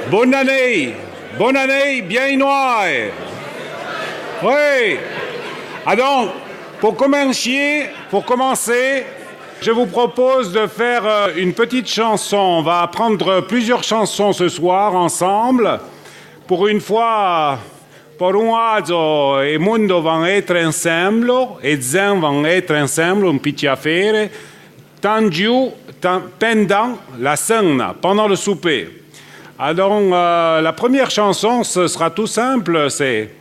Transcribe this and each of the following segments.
Bonne année, bien noire. Oui. Ah donc, pour commencer, je vous propose de faire une petite chanson. On va apprendre plusieurs chansons ce soir ensemble. Pour une fois, pour un modo, il mondo va être ensemble, et gens vont être ensemble, un petit affaire, pendant la cena, pendant le souper. Alors, la première chanson, ce sera tout simple, c'est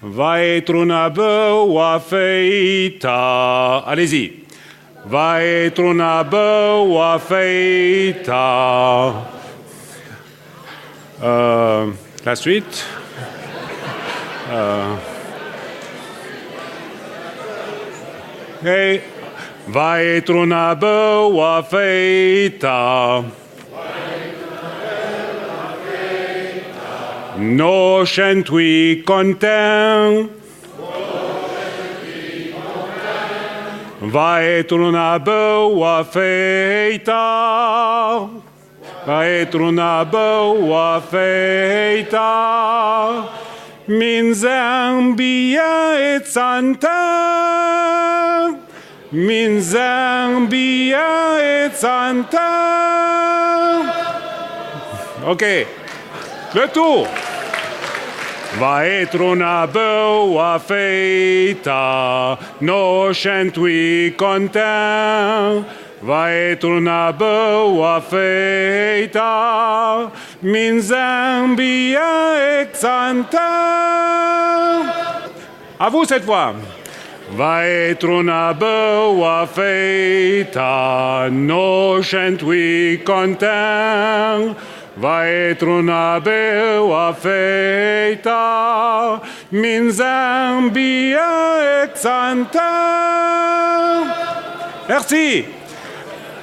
Va être una boa feita. Allez-y. Va être una boa feita. La suite. Et va être una boa feita. No chantui content. Va être una boa feita. Va être una boa feita. Min Zambia et santa. Min Zambia et santa. Ok. Le tour. Va être una boa feita, no chantui content. Va être una boa feita, min Zambia et santa. À vous cette fois. Va être una boa feita, no chantui content. Va être una boa feita, min Zambia et santa. Merci.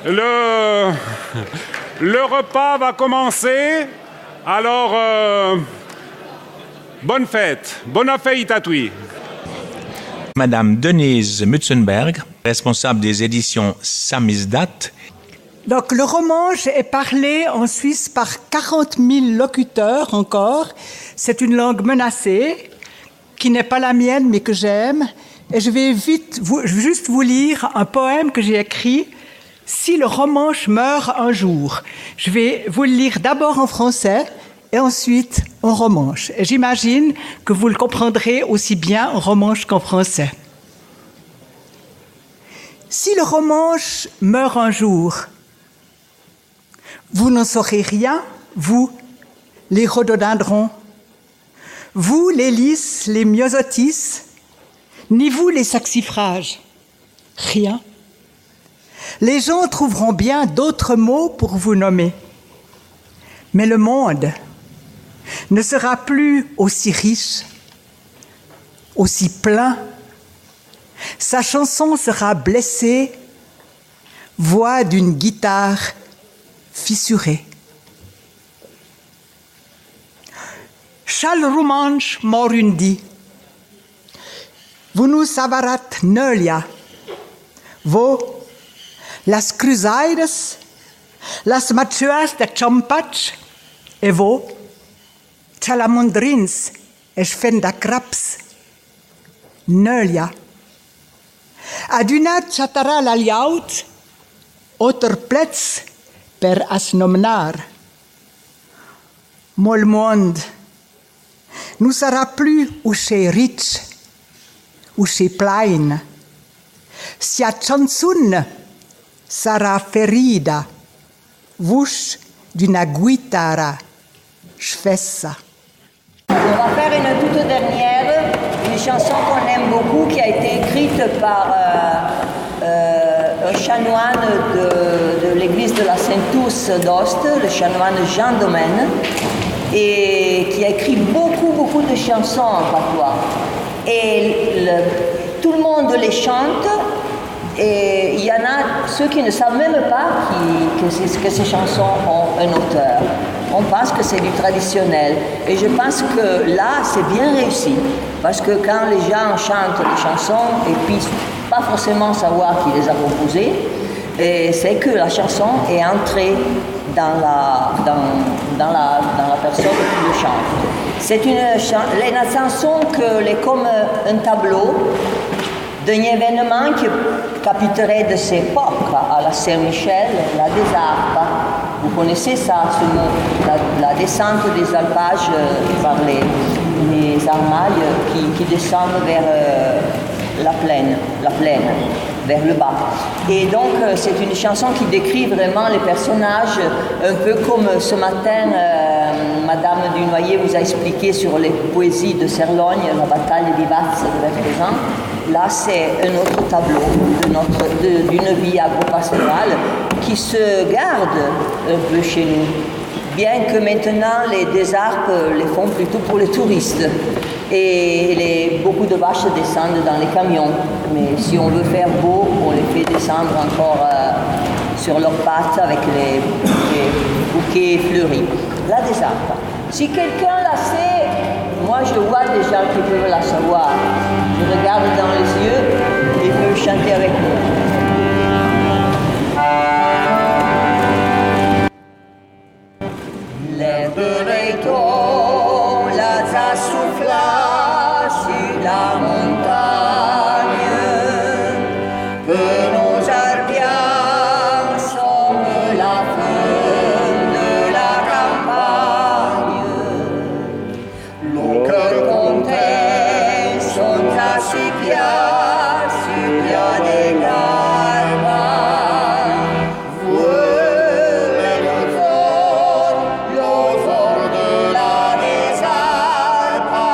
Le repas va commencer. Alors, bonne fête. Bonne fête à tous. Madame Denise Mutzenberg, responsable des éditions Samizdat. Donc, le romanche est parlé en Suisse par 40 000 locuteurs encore. C'est une langue menacée, qui n'est pas la mienne, mais que j'aime. Et je vais juste vous lire un poème que j'ai écrit, « Si le romanche meurt un jour ». Je vais vous le lire d'abord en français et ensuite en romanche. Et j'imagine que vous le comprendrez aussi bien en romanche qu'en français. Si le romanche meurt un jour, vous n'en saurez rien, vous, les rhododendrons, vous, les lys, les myosotis, ni vous, les saxifrages. Rien. Les gens trouveront bien d'autres mots pour vous nommer. Mais le monde ne sera plus aussi riche, aussi plein. Sa chanson sera blessée, voix d'une guitare fissuré. Shall romanche morundi. Vunu savarat nölia. Vo las cruzaides, las machuas de champach, e vo chalamondrins es fenda craps. Nölia. Adunat chatara l'aliaut, otter plets per asnomnar. Mol monde ne sera plus ou chez riche, ou chez plein. Sia chanson sera ferida, vush d'una guitara schfessa. On va faire une toute dernière, une chanson qu'on aime beaucoup, qui a été écrite par un chanoine de l'église de la Sainte-Touce d'Ost, le chanoine Jean Domaine, et qui a écrit beaucoup de chansons en patois. Et tout le monde les chante, et il y en a ceux qui ne savent même pas que ces chansons ont un auteur. On pense que c'est du traditionnel. Et je pense que là, c'est bien réussi. Parce que quand les gens chantent les chansons, et puis pas forcément savoir qui les a composées, c'est que la chanson est entrée dans la personne personne qui le chante. C'est une chanson qui est comme un tableau d'un événement qui capiterait de cette époque à la Saint-Michel, la Desarpa. Vous connaissez ça, ce mot, la descente des alpages par les armailles qui descendent vers la plaine, vers le bas. Et donc, c'est une chanson qui décrit vraiment les personnages, un peu comme ce matin, Madame Dunoyer vous a expliqué sur les poésies de Serlogne, la bataille d'Ivaz de Verpezan. Là, c'est un autre tableau d'une vie agro-pastorale qui se garde un peu chez nous. Bien que maintenant, les Desarpes les font plutôt pour les touristes. Et beaucoup de vaches descendent dans les camions. Mais si on veut faire beau, on les fait descendre encore sur leurs pattes avec les bouquets fleuris. La Desarpe. Si quelqu'un la sait, moi je vois des gens qui peuvent la savoir. Je regarde dans les yeux et peuvent chanter avec nous. Sur la montagne, que nos arbiens sont la fin de la campagne. Nos cœurs contents sont à Supia des Garba. Vuole l'ozor de la Desarpa.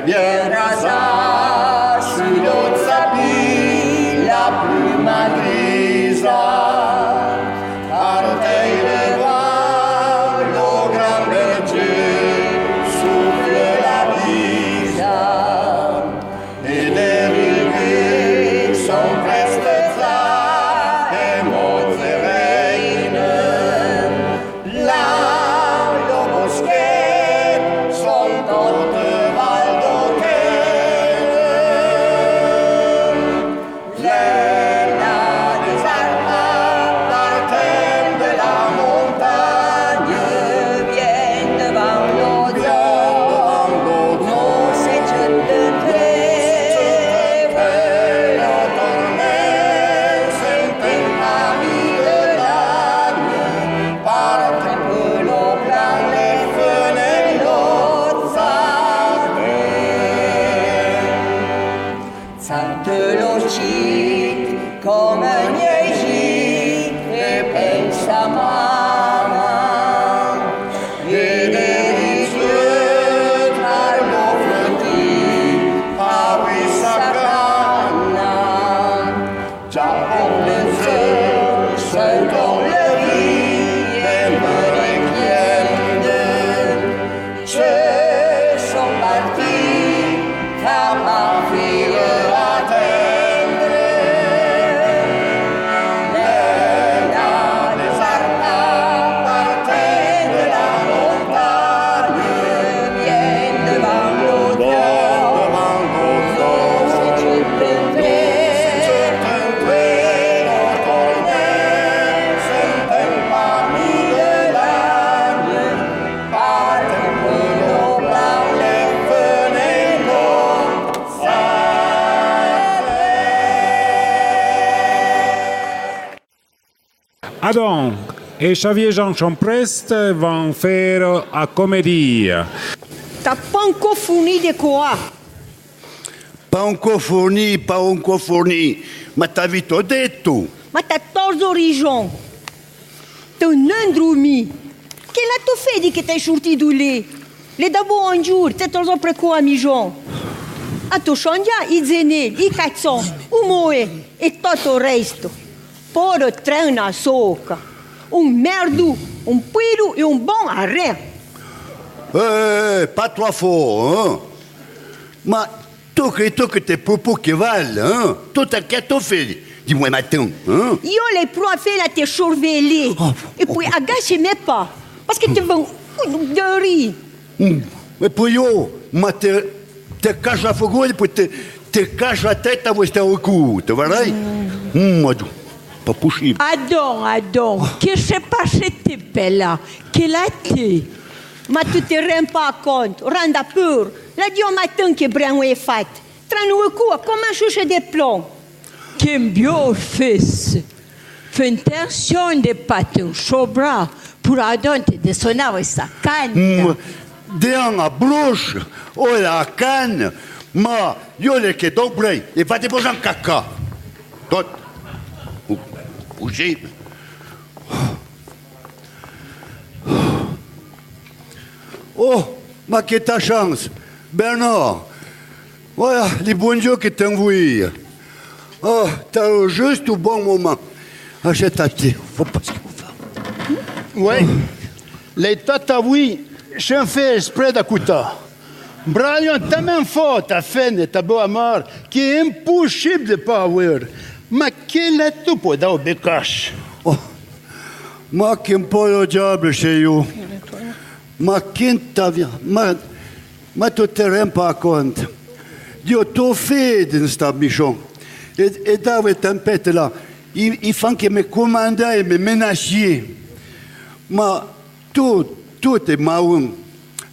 Bien rasa sur l'autre sapis, la plume grisa, Artei de voir le grand berger souffle la brisa, et les rivières sont presque là, et monts et reines, là, le bosquet sont toutes come nieci e pensa mamma vedere i suoi tra lo frutti a questa canna già con le sue con le vie me richiede se son partiti a figlia a te. Adam et Xavier Jean Champrest vont faire la comédie. T'as pas encore fourni de quoi? Pas encore fourni, ma t'as vite detto. Ma t'as torso rigion. T'es un andromi. Che l'ha tu fedi che t'hai sorti du lì? Le dabo un giur, t'è torso per qua, migion. A tu changia i zenelli, i cazzon, un moe e tutto il resto. Poro trena soca, un merdu, un puido e un bon arre. Pas trop fort, hein. Mais tu que tes propos qui valent, hein. Tout à qu'est-ce que tu fais? Dis-moi maintenant, hein. Io le profil la te surveiller. Et puis, agache mes pas. Parce que tu vas de rire. Mais puis yo, te caches la figure et puis te caches la tête à votre cou, tu vois, pas possible. Adon, que s'est passé tes bella? Quelle a été? Ma tu te rends pas compte. Randa pur. La dio matin che branco è fatto. Tra noi qua, come chercher des plombs. Que bio fils. Fais intention de patin sobra pour adonte de sonar sa canne. Dean a blouche, oh la canne, ma yo le che dobre, e va te poser en caca. Tot. Bougez. Oh, ma que ta chance, Bernard. Voilà, les bons dieux qui t'envoient. Oh, t'as eu juste au bon moment. Achète à pied, faut pas ce qu'il faut faire. Oui, les tata oui, j'en fais exprès d'écouter. Brian, t'as même faute à faire ta beau mort qui est impossible de ne pas avoir. Mais quel est tout pour dans le bécache? Oh, ma qui me pas le diable chez vous. Ma qui t'a vu? Ma tu te rends pas compte. Dio t'as fait dans cette mission. Et dans cette tempête là, il faut que me commande et me menacer. Mais tout est mauvais.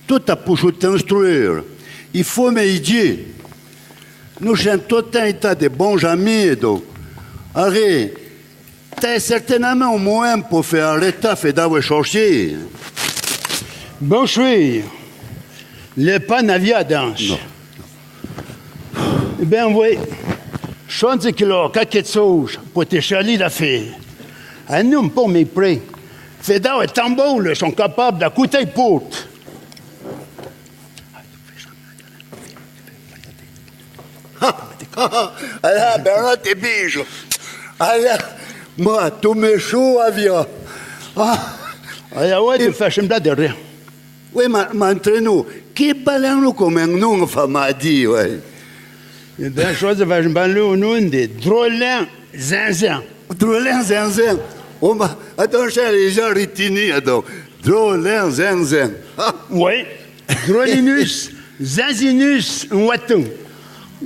Tout a pour t'instruire. Il faut m'aider. Nous sommes tout un tas de bons amis. Donc, arrête. Tu as certainement un moyen pour faire arrêter et d'avoir cherché. Bon choix. Le pas navia danse. Non. Eh bien, oui. Chante qu'il a quelque chose pour te chaler l'affaire. Un homme pour mes prêts. Fédard et Tamboul sont capables d'écouter porte. Alors, Bernard, t'es bige. Alors, moi, tout mes chaud avion. Alors, ouais, tu fais chembler de rien. Oui, mais entre nous, qui balance comme un nom, femme a dit, ouais. Eh bien, chose de faire chembler au nom de drôlin zinzin. Drôlin zinzin. Oh, mais attention, les gens retenus, donc. Drôlin zinzin. Oui, drôlinus, zinzinus, ouatung.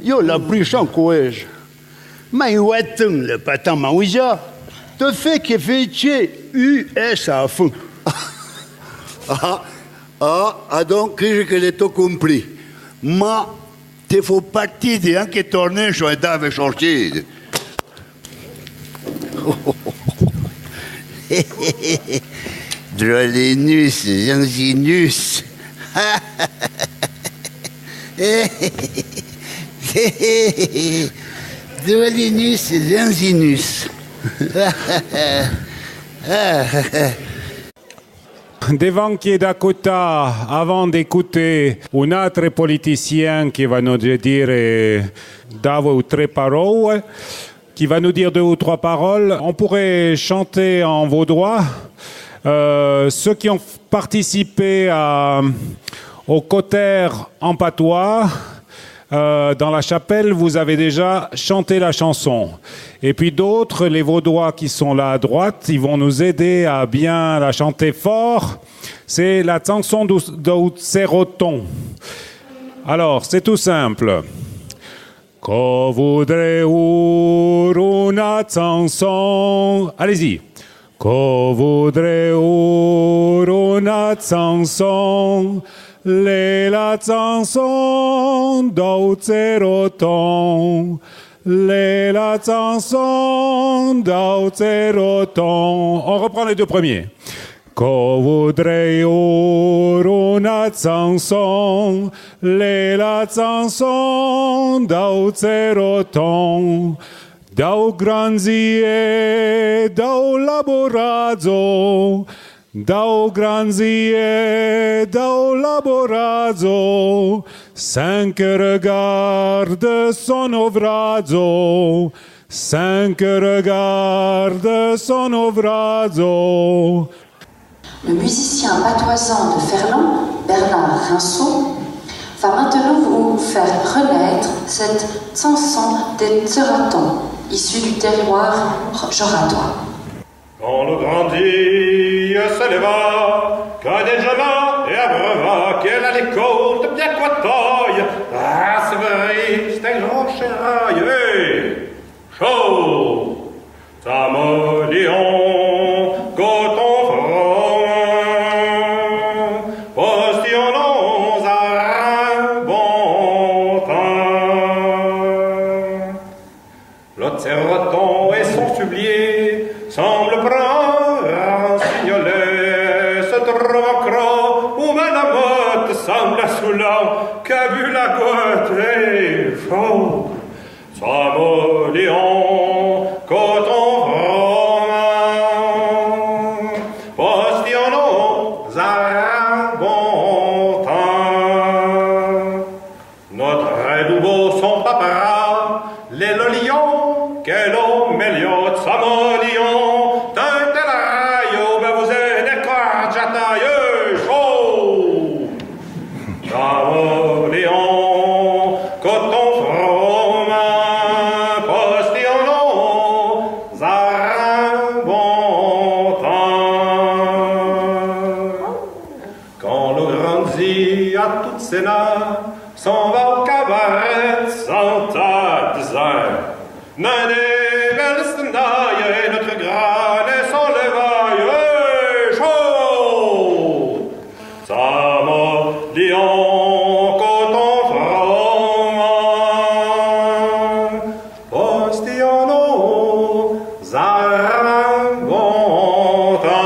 Yo, la prichon couège. Mais ouatung, le patin maouija, te fait que fait US à fond. Donc, que l'ai tout compris. Mais, tu fais partie des gens qui tournent sur un dave chantier. Drolinus, Jansinus. Drolinus, Jansinus. Devant qui est Dakota, avant d'écouter un autre politicien qui va nous dire deux ou trois paroles, qui va nous dire deux ou trois paroles, on pourrait chanter en vaudois. Ceux qui ont participé au cotère en patois, dans la chapelle, vous avez déjà chanté la chanson. Et puis d'autres, les Vaudois qui sont là à droite, ils vont nous aider à bien la chanter fort. C'est la chanson d'Outseroton. Alors, c'est tout simple. Ko voudrais una chanson. Allez-y. Ko voudrais una chanson. La chanson d'Outseroton. La chanson d'Outseroton. On reprend les deux premiers. Ko voudrais una chanson. La chanson d'Outseroton. Dau granzie, dau laborazo. Dau granzie, dau laborazo, cinq regarde son ovrazo, cinq regarde son ovrazo. Le musicien patoisant de Ferland, Bernard Rinceau, va maintenant vous faire renaître cette chanson des Tseratons, issue du terroir joratois. Quand le grand Dieu se leva, que des jeunes et abreva, qu'elle a les côtes bien coitoyes, ah, c'est vrai, c'est un grand chéraille, chaud, Samolion, coton franc, postillonnons à un bon teint. Le Tseroton et son sublier semble prendre un signolet, se trouve en croc, où Malamotte semble saoulant, qu'a bu la goutte et chaud. Samolion, coton romain, postillonnons à un bon teint. Notre nouveau son papa, les lions, quel homme meliot, Samolion, d'un tel rayo, ben vous êtes quoi, jataille, chaud. Samolion, coton romain, postillonnons à un bon teint. Quand le grand zi à toute Sénat s'en va au cabaret sans tadzin, Nané, Belstenaille, notre grane s'en levaille, chaud. Samolion, coton froment, postillonnons à un bon teint.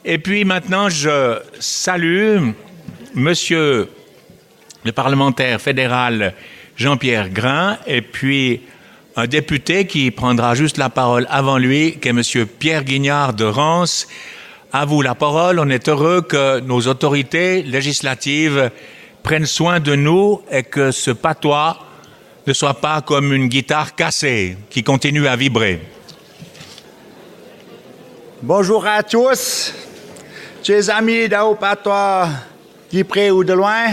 Et puis maintenant, je salue Monsieur le parlementaire fédéral Jean-Pierre Grain et puis un député qui prendra juste la parole avant lui, qui est Monsieur Pierre Guignard de Rance. À vous la parole. On est heureux que nos autorités législatives prennent soin de nous et que ce patois ne soit pas comme une guitare cassée qui continue à vibrer. Bonjour à tous, chers amis d'Ao Patois, du près ou de loin.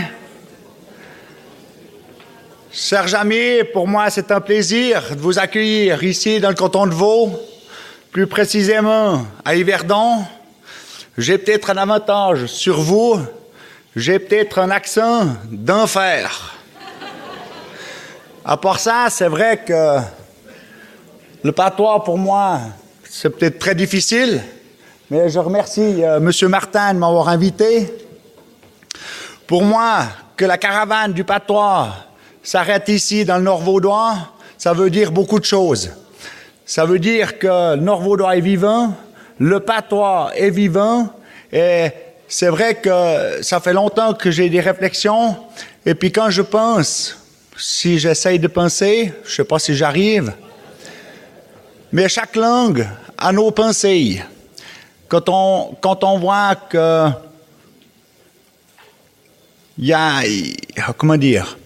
Chers amis, pour moi c'est un plaisir de vous accueillir ici dans le canton de Vaud, plus précisément à Yverdon. J'ai peut-être un avantage sur vous, j'ai peut-être un accent d'enfer. À part ça, c'est vrai que le patois pour moi, c'est peut-être très difficile, mais je remercie M. Martin de m'avoir invité. Pour moi, que la caravane du patois s'arrête ici dans le Nord vaudois, ça veut dire beaucoup de choses. Ça veut dire que le Nord vaudois est vivant, le patois est vivant, et c'est vrai que ça fait longtemps que j'ai des réflexions, et puis quand je pense, si j'essaye de penser, je ne sais pas si j'arrive, mais chaque langue a nos pensées. Quand on voit que il y a, comment dire,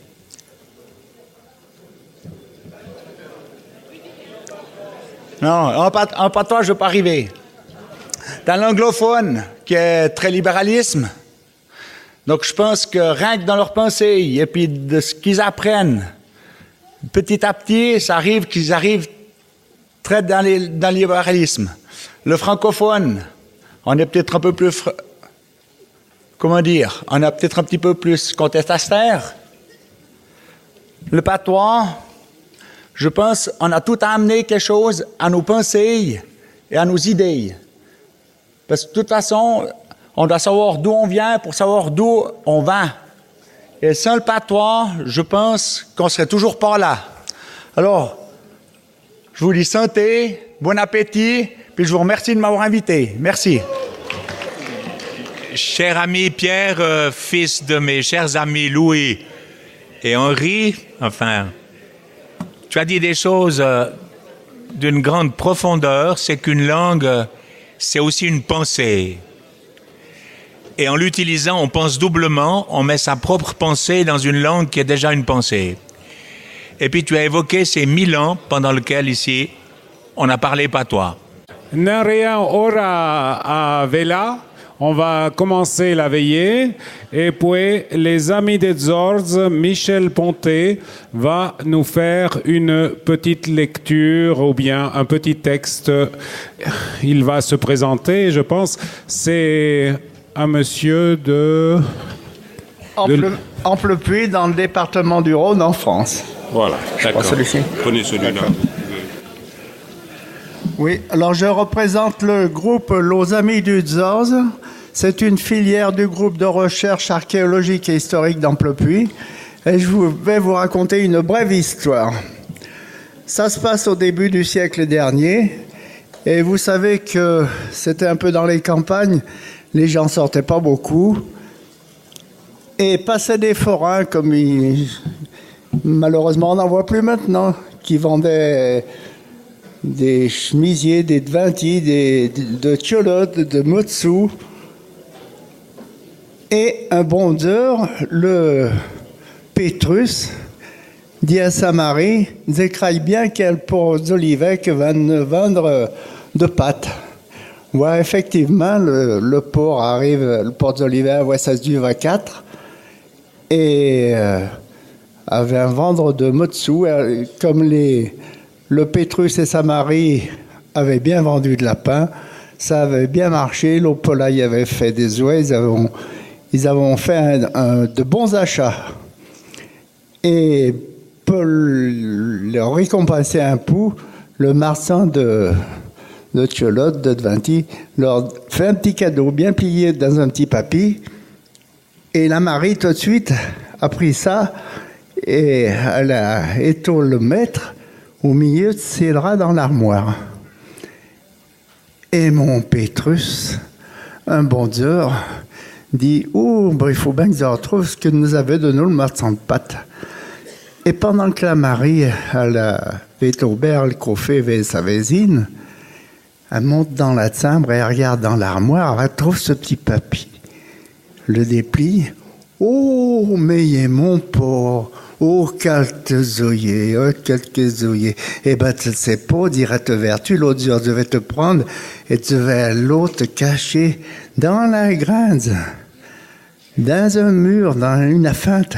non, en patois, je ne vais pas arriver. Dans l'anglophone, qui est très libéralisme, donc je pense que rien que dans leurs pensées, et puis de ce qu'ils apprennent, petit à petit, ça arrive qu'ils arrivent très dans le libéralisme. Le francophone, on est peut-être un peu plus comment dire, on a peut-être un petit peu plus contestataire. Le patois, je pense, on a tout amené quelque chose à nos pensées et à nos idées. Parce que de toute façon, on doit savoir d'où on vient pour savoir d'où on va. Et sans le patois, je pense qu'on serait toujours pas là. Alors, je vous dis santé, bon appétit, puis je vous remercie de m'avoir invité. Merci. Cher ami Pierre, fils de mes chers amis Louis et Henri, enfin, tu as dit des choses d'une grande profondeur. C'est qu'une langue, c'est aussi une pensée. Et en l'utilisant, on pense doublement, on met sa propre pensée dans une langue qui est déjà une pensée. Et puis tu as évoqué ces 1000 ans pendant lesquels ici, on a parlé patois. N'area ora a vela. On va commencer la veillée et puis les amis des Zorz, Michel Pontet va nous faire une petite lecture ou bien un petit texte. Il va se présenter, je pense. C'est un monsieur de... Amplepuis, dans le département du Rhône, en France. Voilà, d'accord. Celui-ci. Prenez celui-là. Oui, alors je représente le groupe Los Amis du Zorz. C'est une filière du groupe de recherche archéologique et historique d'Amplepuis. Et je vais vous raconter une brève histoire. Ça se passe au début du siècle dernier. Et vous savez que c'était un peu dans les campagnes. Les gens sortaient pas beaucoup. Et passaient des forains, comme malheureusement on n'en voit plus maintenant, qui vendaient des chemisiers, des dventis, de tcholotes, de motsu. Et un bondeur, le Pétrus, dit à sa mari, « Décraille bien quel porc d'olivet que va ne vendre de pâtes. » Ouais, effectivement, le porc arrive, le porc d'olivet, ouais, ça se dit 24. Et avait un vendre de motsu, comme le Pétrus et sa mari avaient bien vendu de lapin, ça avait bien marché, l'Opolaï avait fait des œufs, ils avaient fait de bons achats. Et pour leur récompenser un peu, le marchand de tcholotes, de dventis, leur fait un petit cadeau bien plié dans un petit papier. Et la Marie, tout de suite, a pris ça et elle a étouré le maître au milieu de ses draps dans l'armoire. Et mon Pétrus, un bondeur, dit « Oh, ben, il faut bien que je retrouve ce que nous avait donné le marchand de pâtes. » Et pendant que la Marie, elle avait ouvert le coffret avec sa voisine, elle monte dans la chambre et elle regarde dans l'armoire, elle trouve ce petit papier. Le déplie. Oh, mais il est mon porc. Oh, quelques oeillets, oh, quelques oeillets. Eh ben, tu ne sais pas, dirait te vertu, l'autre jour, je vais te prendre et tu vas l'autre te cacher dans la grange, dans un mur, dans une fente.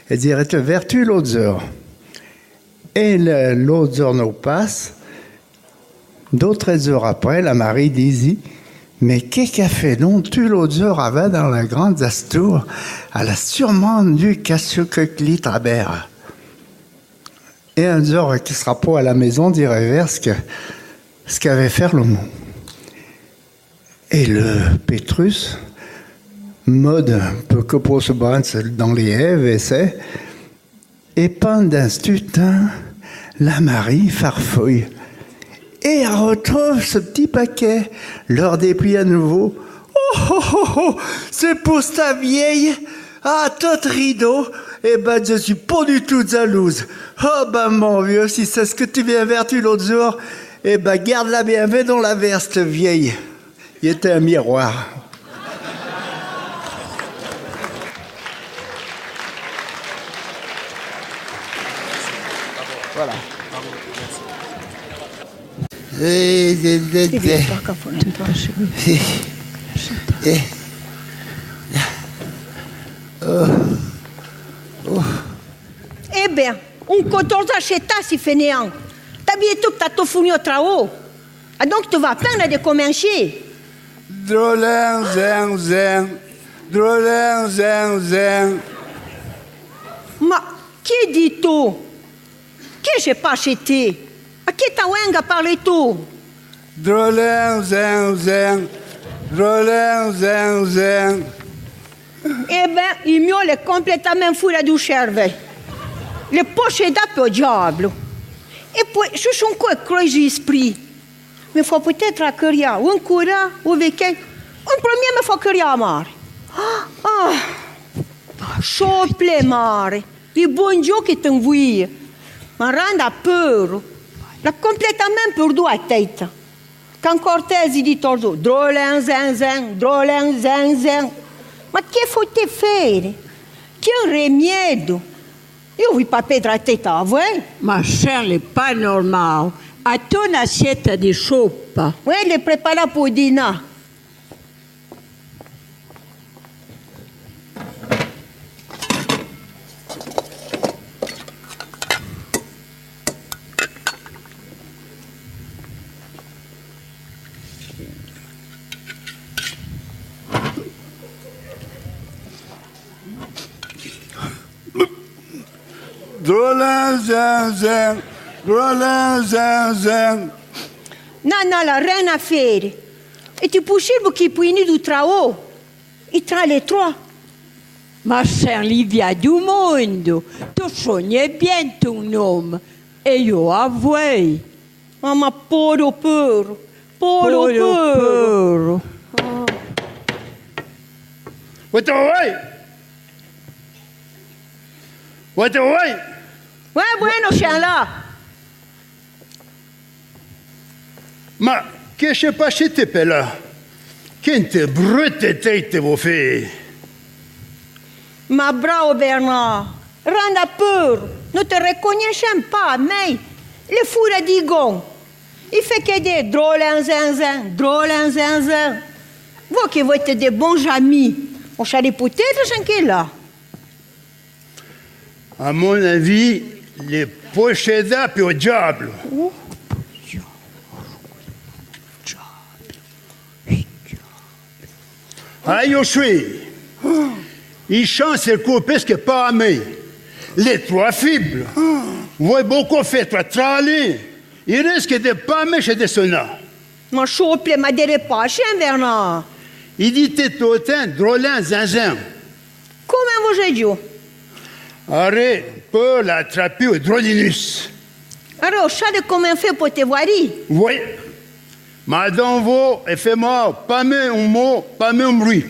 Et dirait te vertu, l'autre jour. Et l'autre jour nous passe. D'autres heures après, la Marie dit, mais qu'est-ce qu'a fait donc tu l'autre jour avant dans la grande Astour? Elle a sûrement dû casser que travers. Et un jour, qui sera pas à la maison, dirait vers ce qu'avait fait le mot. Et le Pétrus, mode un peu que pour se battre dans les haies, essaie. Et pendant ce temps, la Marie farfouille. Et elle retrouve ce petit paquet, leur déplie à nouveau. Oh, oh, oh, oh, c'est pour ta vieille. Ah, tout rideau. Eh ben, je suis pas du tout jalouse. Oh, ben, mon vieux, si c'est ce que tu viens vertu l'autre jour, eh ben, garde-la bien, vais dans la verse, cette vieille. Il était un miroir. Voilà. Eh bien, un 14 acheta si fainéant. T'as bien tout que t'as tout fourni au travail. Ah donc tu vas peindre de commencer. Drôlin, zin, zin. Drolin, zin, zin. Ma chi di tu? Che j'ai pas acheté? A chi ta wenga parle tu? Drolin, zin, zin. Drolin, zin, zin. Eh ben, il mio è completamente fuori du cervello. Le posséda pe diable. Et puis, je suis encore crazy esprit. Mais faut peut-être à căria, un cura, o vechei. Un premier me fa căria mare. Șople mare. E bun Dio che t'invie. Ma randa peur. La completamente perdu a testa. Quand Cortez dit torzo, drôlen zinzin, drôlen zinzin. Ma che faut-il faire? Quel remède? Io vi pas perdre la tête à vous. Ma chère, n'est pas normal. À ton assiette de soupe. Oui, le prépara pour dîner. Drolin, zin, zin. Drolin, zin, zin. Non, la rien à faire. Est-il possible qu'il puisse venir du travail? Et tra les trois. Ma chère Livia du monde, tu soignes bien ton nom. Et io avoué. Ma poro peur. Poro peur. What away? What away? Ouais, bueno, chien là. Ma che c'è pas chez te pela? Quinte brute tête vos filles. Ma bravo Bernard. Randa peur. Nous te reconnaissons pas, mais le four digon. Il fait que des drôles en zinzin, drôles en zinzin. Vous qui vous êtes des bons amis, on chalet peut-être sans qu'il là. À mon avis, les possédas puis au diable. Ah, yo suis. Il chante le coup parce que pas amé. Les trois fibres. Vous beaucoup fait toi tralé. Il risque de pas amé chez des sonnats. Mon chouple m'a dit pas, chien Bernard. Il dit t'es autant drôlin zinzin. Comment vous avez dit? Arrête, peut l'attraper au drolinus. Alors, savez comment on fait pour te voir? Oui. Madame vous, et fais-moi pas même un mot, pas même un bruit.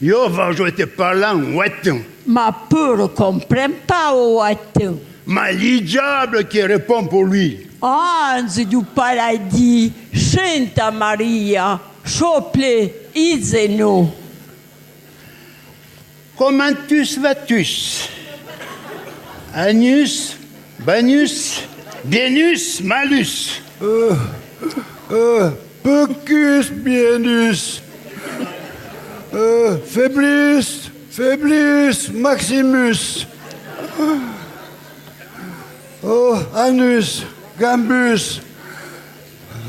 Yo va jouer te parlant ouatin. Ma peur comprend pas au ouatin. Ma li diable qui répond pour lui. Ange du paradis, Sainte Maria, chople, iseno. Comment vas-tu? Anus, banus, bienus, malus. Pecus, bienus. Faiblus, faiblus, maximus. Oh, anus, gambus.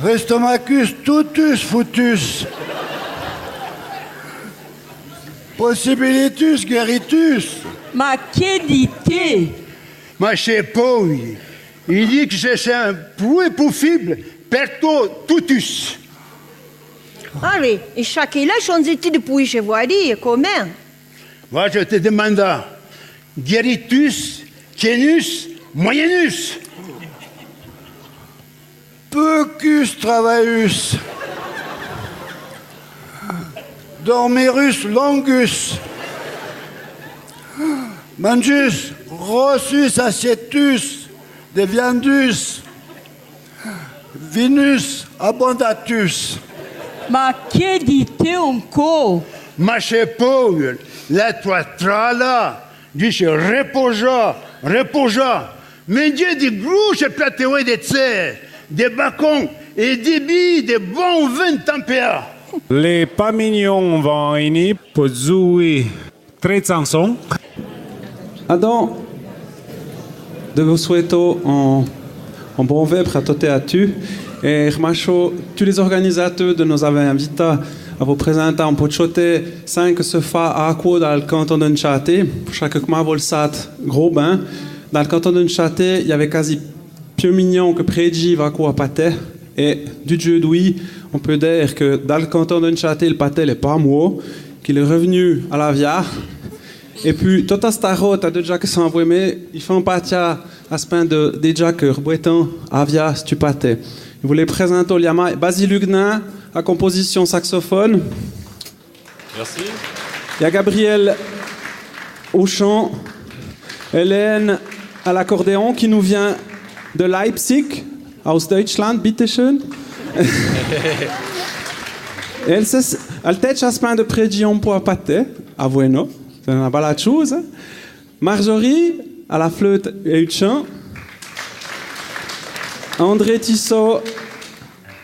Restomachus, tutus, futus. Possibilitus, gueritus. Ma qualité. Ma chépouille, il dit que c'est un plus possible, perto tutus. Allez, et chacun là, change-t-il de pouille chez vous, comment? Moi, je te demande, gueritus, tienus, moyenus. Pecus, travaillus. Dormirus, longus. Manjus, rossus, assietus, deviandus. Vinus, abondatus. Ma qualité encore. Ma chépouille, la toi trala, dit reposa, reposa. Mais Dieu dit grouche et platéoué des tsers, des bacons et des billes, des bons vins tempéra. Les pas mignons vont venir pour jouer 3 chansons. Adam, de vous souhaiter un bon vêpre à toi et à tu. Et remercie tous les organisateurs de nous avoir invités à vous présenter un peu de choté 5 se fa à quoi dans le canton de Nchâté. Pour chaque que vous le savez, gros bain. Dans le canton de Nchâté, il y avait quasi plus mignon que Prédji va quoi pâté. Et du Dieu d'ouï, on peut dire que dans le canton de Nchâté, le pâté n'est pas moi, qu'il est revenu à la via. Et puis, toute cette route, à déjà que s'en mais il fait un pâtia à ce pain de déjà que Breton, à via, stupate. Je voulais présenter au Liama Basile Huguenin, à composition saxophone. Merci. Il y a Gabriel au chant, Hélène à l'accordéon qui nous vient de Leipzig, aus Deutschland, bitteschön. Elle tête à ce pain de prédion pour pâté, à Bueno. C'est une belle chose. Marjorie à la flûte et au chant. André Tissot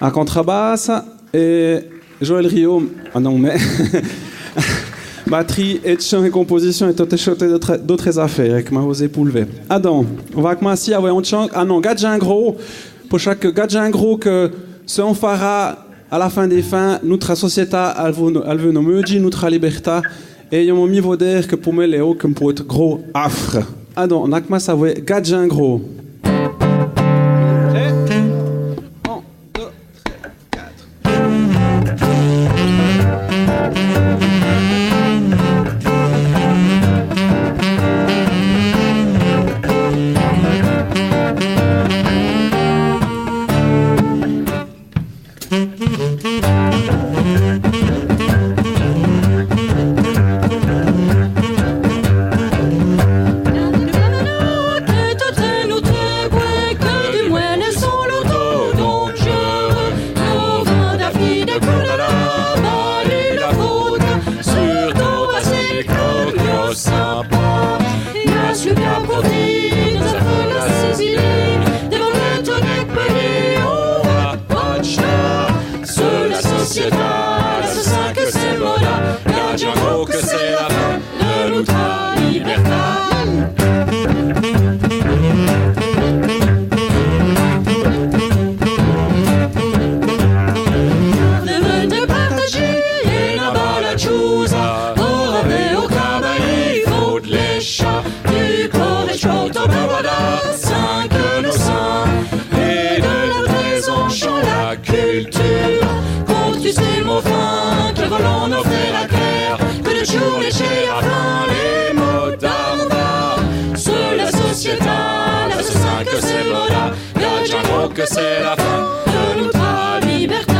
à contrebasse et Joël Rio, ah non mais batterie et chant et composition et tout échoué d'autres affaires avec ma osé poulever. Adam, on va commencer à voir un chant. Ah non, gadget gros pour chaque gadget gros que ce on fera à la fin des fins notre société elle veut nous meudi notre liberté et ils m'ont mis vos dire que pour moi Léo comme pour être gros affre. Adam, on a commencé à voir gadget gros. Que c'est la fin de notre liberté.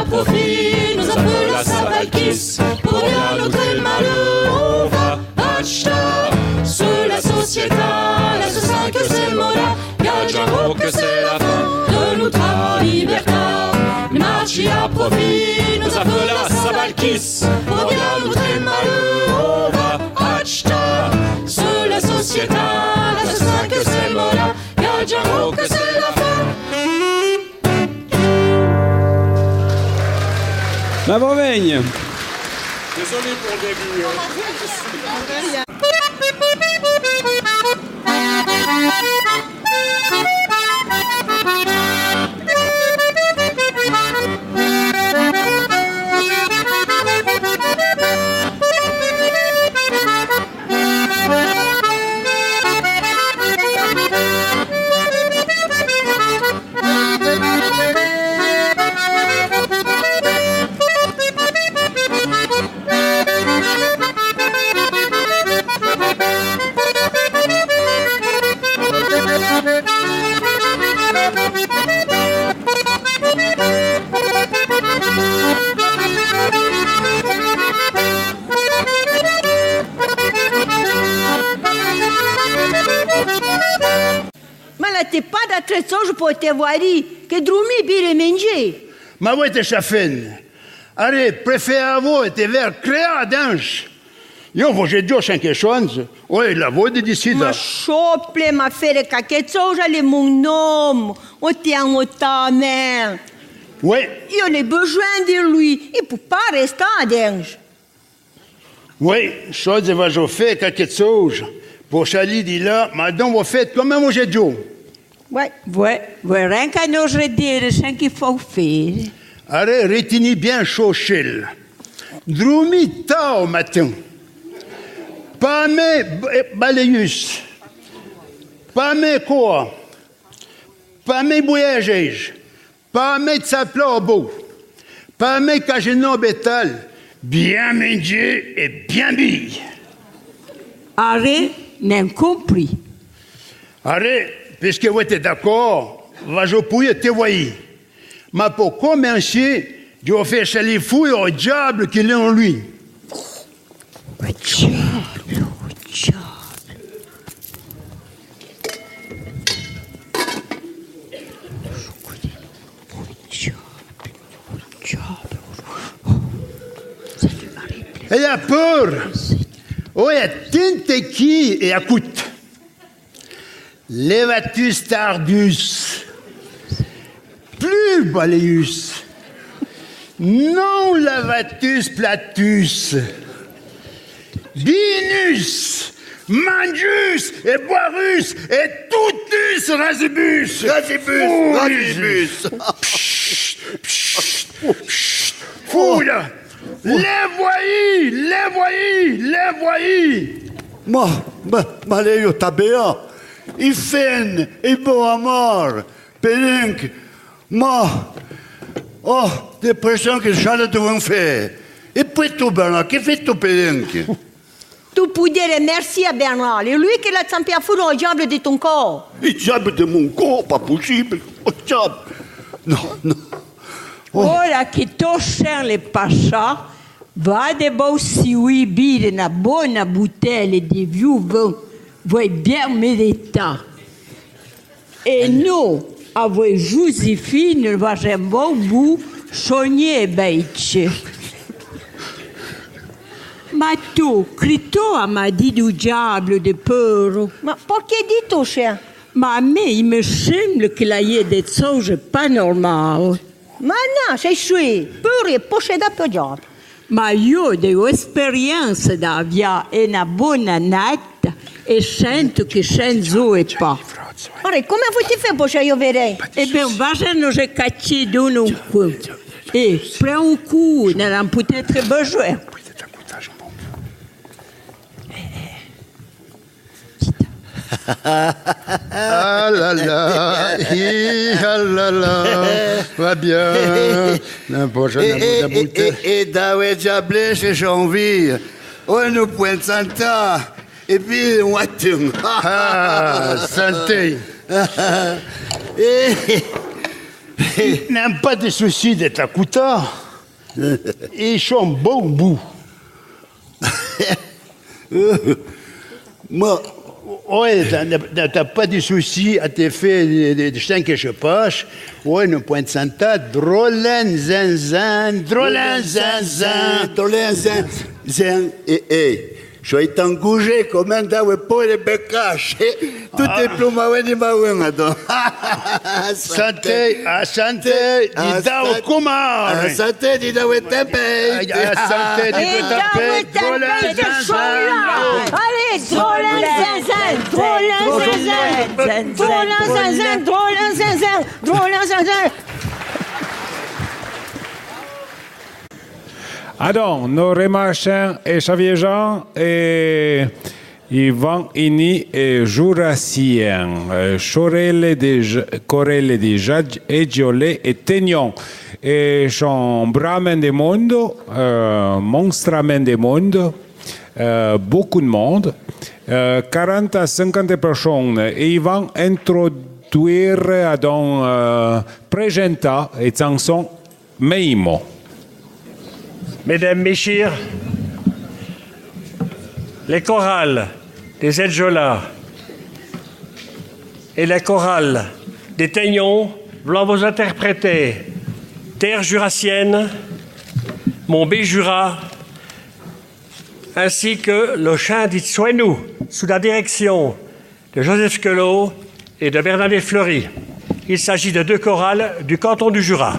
Profit, nous appelle la Sabalkis. Pour bien notre malheur, on va acheter. Sur la société, la société que c'est mola. Gadjaro que c'est la fin de notre liberté. Le marché à profit, nous appelle la Sabalkis. Pour bien notre malheur, on va acheter. Sur la société, la société que c'est mola. Gadjaro que c'est la fin. La Bourgogne. Désolé pour le début. je peux te voir che drumi bire manger. Ma voi te chafin. Are, préférez-vous te ver créa d'ange? Io voglio dire quelque chose. Oui, la voi de décider. Ma chople, ma faire quelque chose, le mon nom. On tient au ta mère. Oui. Io n'ai besoin de lui. Il ne peut pas rester à dingue. Oui, chose va je faire quelque chose. Pour Charlie dit là, madame, vous faites comme moi j'ai dit. Ouais, rien qu'à nous dire ce qu'il faut faire. Allez, retenez bien Chauchel. Droumi tard au matin. Pas mes balayus. Pas mes quoi. Pas mes voyages. Pas mes tsapla au beau. Pas mes cagénons bétal. Bien manger et bien bille. Arrête, n'ai compris. Arrête, puisque vous êtes d'accord, va je pouille te voyer. Mais pour commencer, je vais faire chez les fouilles au diable qu'il est en lui. Au diable. Elle a peur. Oh, il y a tinte qui et écoute. Levatus tardus. Plus baléus. Non lavatus platus. Binus. Mangius et boirus et toutus rasibus. Rasibus. Fouille. Les voyez. Ma lei o tabea. I fen, i bo amor. Pelink. Oh, depressão que já tu vão faire. E puis tu, Bernard, que fait tu, Pelink? Tu peux dire merci à Bernard. C'est lui qui l'a tampé à fou dans le diable de ton corps. Le diable de mon corps, pas possible. Oh, diable. Non. Ora che tosciano le pascià, vade bossi ui bire una buona bottiglia di viuvo, voi bien merita. E noi, a voi Josephine, facciamo bu sogne beice. Ma tu, crito a ma di du diable de peur. Ma perché di tu, cher? Ma a me, il me semble che la y ait des choses pas normales. Ma no, sei sui, pure possedere per diavolo. Ma io ho esperienza da via e una buona natta e sento che senza e pas. Ora, come vuoi ti fare poi io vedrei? Eh bien, vajano je cacci d'uno coup. E prends un coup, n'en peut-être besoin. Ah là là, va bien. Et d'avoir diable chez Janvier, on nous pointe Santa, et puis on attend. Ah, santé. N'aime pas de soucis d'être à Kouta. Ils sont bon bout. Moi. Oui, t'as pas de soucis à te faire de chien que je passe. Oui, nous pointe Santa, drôlen, zinzin, je vais t'engager comme un dawe pour les bécaches. Tout est plus mauvais ni mauvais, donc. Santé, dis dawe kumar. Santé, dis dawe tempé. Santé, dis dawe tempé. Allez, drôlen, zinzin. Alors, nos remarchins et Xavier Jean et Yvan Ini et Jurassien, Corelle de Jadj et Giolé et Tegnon. Et son Bramen de Mondo, Monstramen de Mondo, beaucoup de monde, 40 à 50 personnes. Et ils vont introduire, donc, présenter et chanson Meimo. Mesdames, Messieurs, les chorales des Edjola et la chorale des Teignons, voulant vous interpréter Terre jurassienne, mon Béjura, ainsi que le chant dit Sois-nous, sous la direction de Joseph Queloz et de Bernadette Fleury. Il s'agit de 2 chorales du canton du Jura.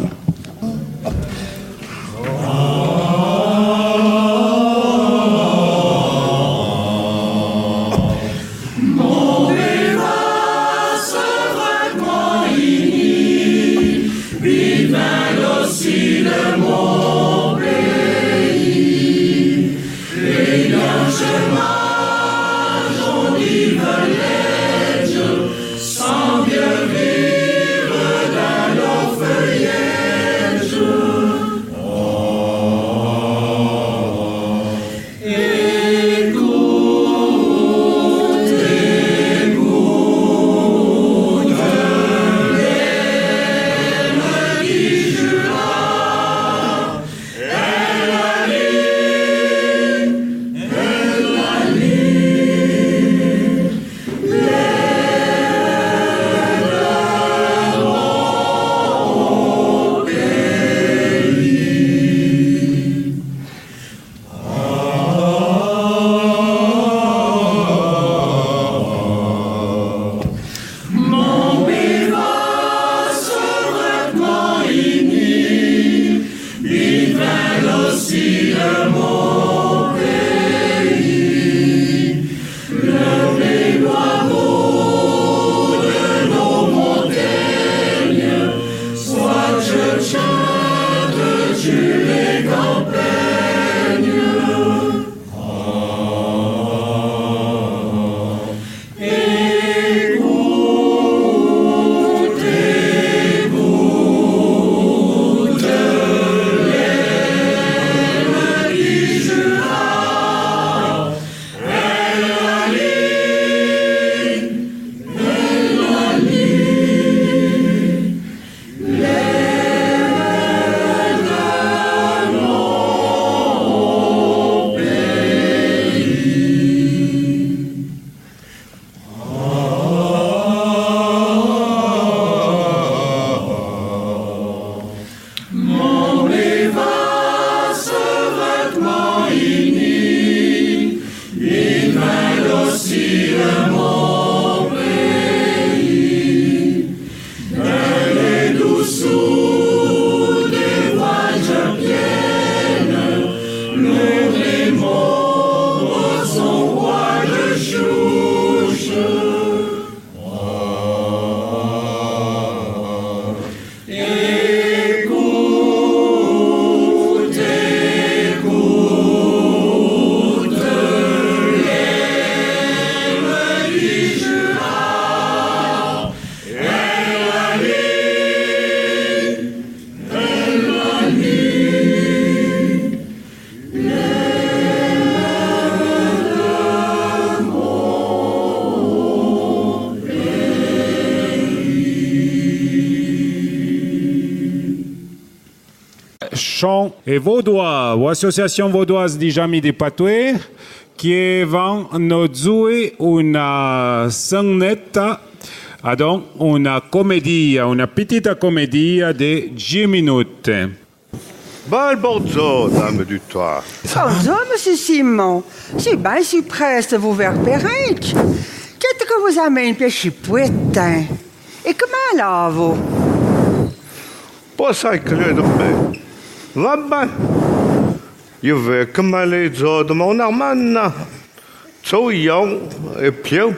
Chant et vaudois, ou association vaudoise di Jami di Patoué, che van nozue una sangnetta, donc una commedia, una petita commedia de 10 minutes. Bonjour, dame du toit. Bonjour, monsieur Simon. C'est bien si presse vous vers Perrinck. Qu'est-ce que vous amène chez Pouetin? Et comment là, vous? Pas ça que je dormais. Va bien. Je vais comme aller de mon armane. Soyons et bien.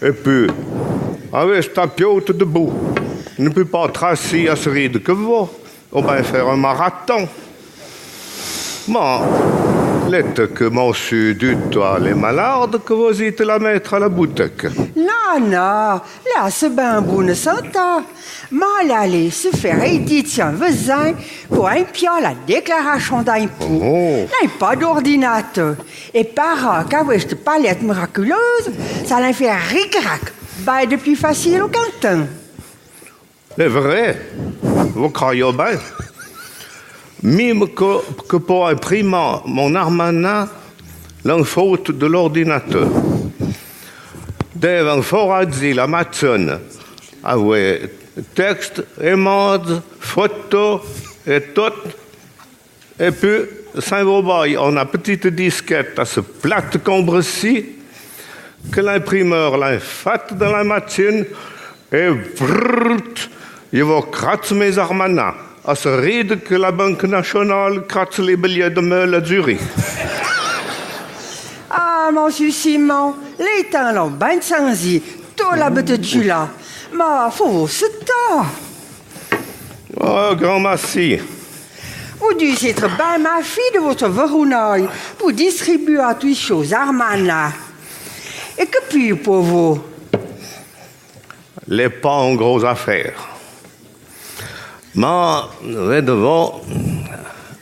Et puis, avec ta piote debout, ne peut pas tracer à ce ride que vous. On va faire un marathon. Bon, l'être que monsieur du toit les malades que vous êtes la mettre à la boutique. Non, là, c'est bien bon santa. Mal aller se faire édition voisin pour un pion la déclaration d'impôt. N'a pas d'ordinateur. Et par qu'avec cette palette miraculeuse, ça l'a fait ric-rac. Ben, depuis facile au canton. C'est vrai. Vous croyez bien. Même que pour imprimer mon armana, l'en faute de l'ordinateur. Devant Foradzi, la matzone, avec texte, images, photos et tout. Et puis, Saint-Vaubail, on a petite disquette à ce plate combre-ci que l'imprimeur l'a fait dans la machine et vrrt, il va cracher mes armanas à ce ride que la Banque nationale crache les billets de meule à Zurich. Ah, monsieur Simon, les temps l'ont bien changé. Tout la bête tu là. Mais faut ce temps. Oh, grand merci. Vous devez être bien ma fille de votre verounaille pour distribuer à toutes les choses Armana. Et que puis pour vous? Les pas en grosse affaire. Mais devant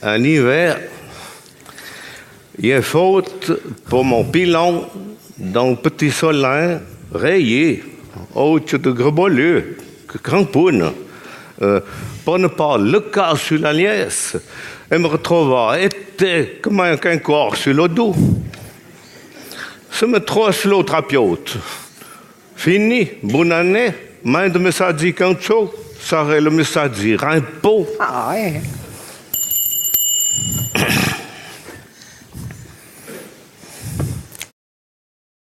un hiver, il est faute pour mon pilon dans le petit solin rayé, haute de greboleux, que crampoune, pour ne pas le cas sur la liesse et me retrouver été comme un quinquor sur le dos. Se me trosse l'autre apiote. Fini, bonne année, main de message cancho, ça le message rimpo. Ah ouais.